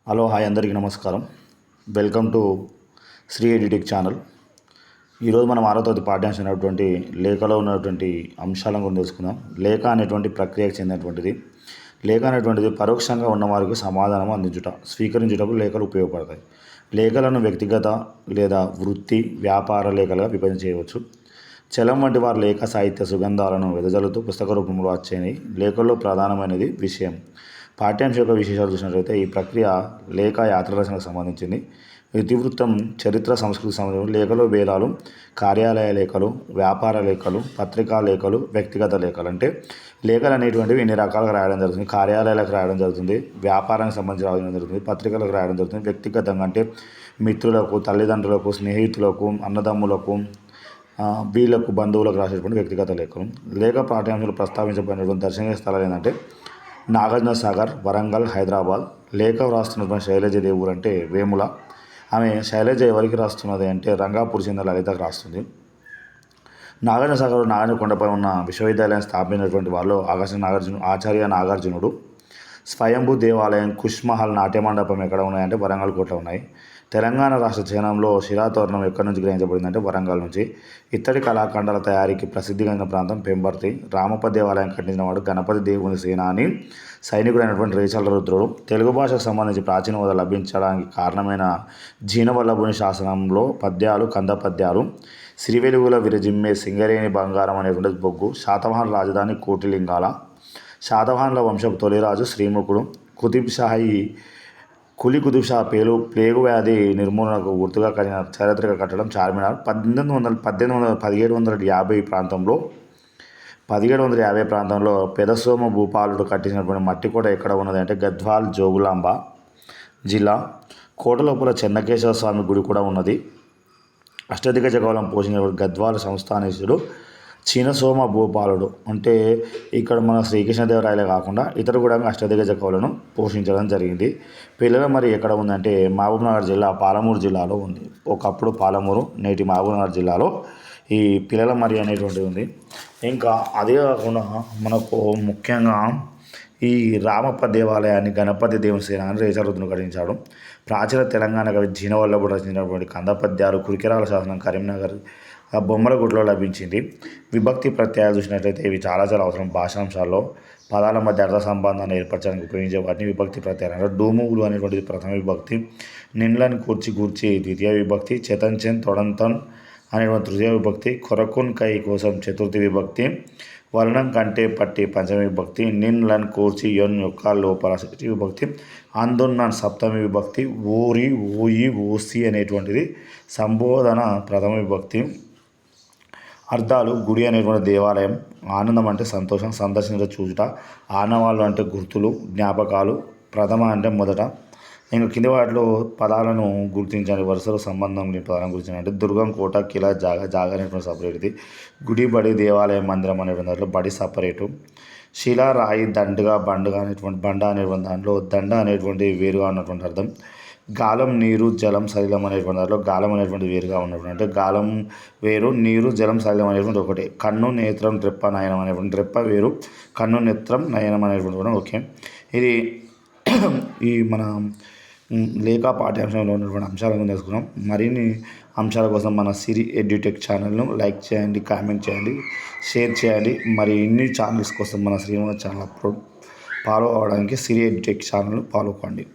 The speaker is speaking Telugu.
హలో హాయ్ అందరికీ నమస్కారం. Welcome to Shri edtech channel. ఈరోజు మనం 6వ తరగతి పాఠ్యాంశం అయినటువంటి లేఖలో ఉన్నటువంటి అంశాలను గురించి తెలుసుకుందాం. లేఖ అనేటువంటి ప్రక్రియకు చెందినటువంటిది. లేఖ అనేటువంటిది పరోక్షంగా ఉన్నవారికి సమాధానం అందించుట, స్వీకరించుటకు లేఖలు ఉపయోగపడతాయి. లేఖలను వ్యక్తిగత లేదా వృత్తి వ్యాపార లేఖలుగా విభజన చేయవచ్చు. చలం వంటి వారి లేఖ సాహిత్య సుగంధాలను వెదజల్లుతూ పుస్తక రూపంలో వచ్చేది. లేఖల్లో ప్రధానమైనది విషయం. పాఠ్యాంశం యొక్క విశేషాలు చూసినట్లయితే ఈ ప్రక్రియ లేఖ యాత్ర రచనకు సంబంధించింది. ఇతివృత్తం చరిత్ర సంస్కృతికి సంబంధించిన లేఖలు భేదాలు, కార్యాలయ లేఖలు, వ్యాపార లేఖలు, పత్రికా లేఖలు, వ్యక్తిగత లేఖలు. అంటే లేఖలు అనేటువంటివి ఇన్ని రకాలుగా రాయడం జరుగుతుంది. కార్యాలయాలకు రాయడం జరుగుతుంది, వ్యాపారానికి సంబంధించి రాయడం జరుగుతుంది, పత్రికలకు రాయడం జరుగుతుంది. వ్యక్తిగతంగా అంటే మిత్రులకు, తల్లిదండ్రులకు, స్నేహితులకు, అన్నదమ్ములకు, వీళ్ళకు బంధువులకు రాసేటువంటి వ్యక్తిగత లేఖలు. లేఖ పాఠ్యాంశాలు ప్రస్తావించబడినటువంటి దర్శనీయ స్థలాలు ఏంటంటే నాగార్జున సాగర్, వరంగల్, హైదరాబాద్. లేఖ రాస్తున్నటువంటి శైలజ దేవుడు అంటే వేముల. ఆమె శైలజ ఎవరికి రాస్తున్నది అంటే రంగాపూర్ చెందిన లలితకు రాస్తుంది. నాగార్జున సాగర్ నాగార్జున కొండపై ఉన్న విశ్వవిద్యాలయాన్ని స్థాపించినటువంటి వాళ్ళు ఆచార్య నాగార్జునుడు. స్వయంభూ దేవాలయం, కుష్మహల్, నాట్య మండపం ఎక్కడ ఉన్నాయంటే వరంగల్ కోటలో ఉన్నాయి. తెలంగాణ రాష్ట్ర చిహ్నంలో శిలాతోరణం ఎక్కడి నుంచి గ్రహించబడిందంటే వరంగల్ నుంచి. ఇత్తడి కళాఖండాల తయారీకి ప్రసిద్ధిగాంచిన ప్రాంతం పెంబర్తి. రామప్ప దేవాలయం కట్టించిన వాడు గణపతి దేవుని సేనాని సైనికుడైనటువంటి రేచల రుద్రుడు. తెలుగు భాషకు సంబంధించి ప్రాచీన హోదా లభించడానికి కారణమైన జీనవల్లభుని శాసనంలో పద్యాలు, కంద పద్యాలు. సిరివెలుగుల విరజిమ్మే సింగరేణి బంగారం అనేటువంటి బొగ్గు. శాతవాహన రాజధాని కోటిలింగాల. శాతవాహనుల వంశపు తొలిరాజు శ్రీముఖుడు. కుతుబ్ షా ప్లేగు వ్యాధి నిర్మూలనకు గుర్తుగా కలిగిన చారిత్రక కట్టడం చార్మినార్. 1750 ప్రాంతంలో పెదసోమ భూపాలుడు కట్టించినటువంటి మట్టికోట ఎక్కడ ఉన్నది అంటే గద్వాల్, జోగులాంబ జిల్లా. కోట లోపల చెన్నకేశవ స్వామి గుడి కూడా ఉన్నది. అష్టదిగ్గజ కవులను పోషించినటువంటి గద్వాల సంస్థానీసుడు చినసోమ భూపాలుడు. అంటే ఇక్కడ మన శ్రీకృష్ణదేవరాయలే కాకుండా ఇతరు కూడా అష్టదిగ్గజ కవులను పోషించడం జరిగింది. పిల్లల మరి ఎక్కడ ఉందంటే మహబూబ్నగర్ జిల్లా, పాలమూరు జిల్లాలో ఉంది. ఒకప్పుడు పాలమూరు, నేటి మహబూబ్నగర్ జిల్లాలో ఈ పిల్లల మరి అనేటువంటిది ఉంది. ఇంకా అదే కాకుండా మనకు ముఖ్యంగా ఈ రామప్ప దేవాలయాన్ని గణపతి దేవుని సేనాని రేచరుద్రుడు కట్టించాడు. ప్రాచీన తెలంగాణ కవి జీనవల్లభుడు రచించినటువంటి కందపద్యాలు కురికెరాల శాసనం కరీంనగర్ బొమ్మలగుడిలో లభించింది. విభక్తి ప్రత్యయాలు చూసినట్లయితే ఇవి చాలా అవసరం. భాషాంశాల్లో పదాల మధ్య అర్థ సంబంధాన్ని ఏర్పరచడానికి ఉపయోగించే వాటిని విభక్తి ప్రత్యయాలు అంటారు. డూముగులు అనేటువంటిది ప్రథమ విభక్తి. నిన్లని కూర్చి ద్వితీయ విభక్తి. చెతంచెన్ తొడంతన్ అనేటువంటి తృతీయ విభక్తి. కొరకున్ కై కోసం చతుర్థి విభక్తి. వర్ణం కంటే పట్టి పంచమి విభక్తి. నిన్ లన్ కూర్చి యొన్ యొక్క లోపల షష్ఠి విభక్తి. అందున్నన్ సప్తమి విభక్తి. ఊరి, ఊయి, ఊసి అనేటువంటిది సంబోధన ప్రథమ విభక్తి. అర్థాలు గుడి అనేటువంటి దేవాలయం. ఆనందం అంటే సంతోషం, సందర్శించ చూచుట. ఆనవాళ్ళు అంటే గుర్తులు, జ్ఞాపకాలు. ప్రథమ అంటే మొదట. ఇంకా కింది వాటిలో పదాలను గుర్తించండి. వరుసలో సంబంధం లేని పదాలను గుర్తించండి అంటే దుర్గం, కోట, కిలా, జాగ అనేటువంటి సపరేట్ది. గుడి, బడి, దేవాలయం, మందిరం అనేటువంటి దాంట్లో బడి సపరేటు. శిల, రాయి, దండగా, బండ అనేటువంటి దాంట్లో దండ అనేటువంటి వేరుగా ఉన్నటువంటి అర్థం. గాలం, నీరు, జలం, సలిలం అనేటువంటి దాంట్లో గాలం అనేటువంటి వేరుగా ఉన్నటువంటి అంటే గాలం వేరు, నీరు, జలం, సలిలం అనేటువంటి ఒకటే. కన్ను, నేత్రం, రెప్ప, నయనం అనేటువంటి రెప్ప వేరు, కన్ను, నేత్రం, నయనం అనేటువంటి కూడా ఓకే. ఇది ఈ మన లేఖ పాఠ్యాంశంలో ఉన్నటువంటి అంశాలను తెలుసుకున్నాం. మరిన్ని అంశాల కోసం మన సిరి ఎడ్యుటెక్ ఛానల్ను లైక్ చేయండి, కామెంట్ చేయండి, షేర్ చేయండి. మరి ఇన్ని ఛానల్స్ కోసం మన శ్రీనివాస్ ఛానల్ ఫాలో అవ్వడానికి సిరి ఎడ్యుటెక్ ఛానల్ను ఫాలో కండి.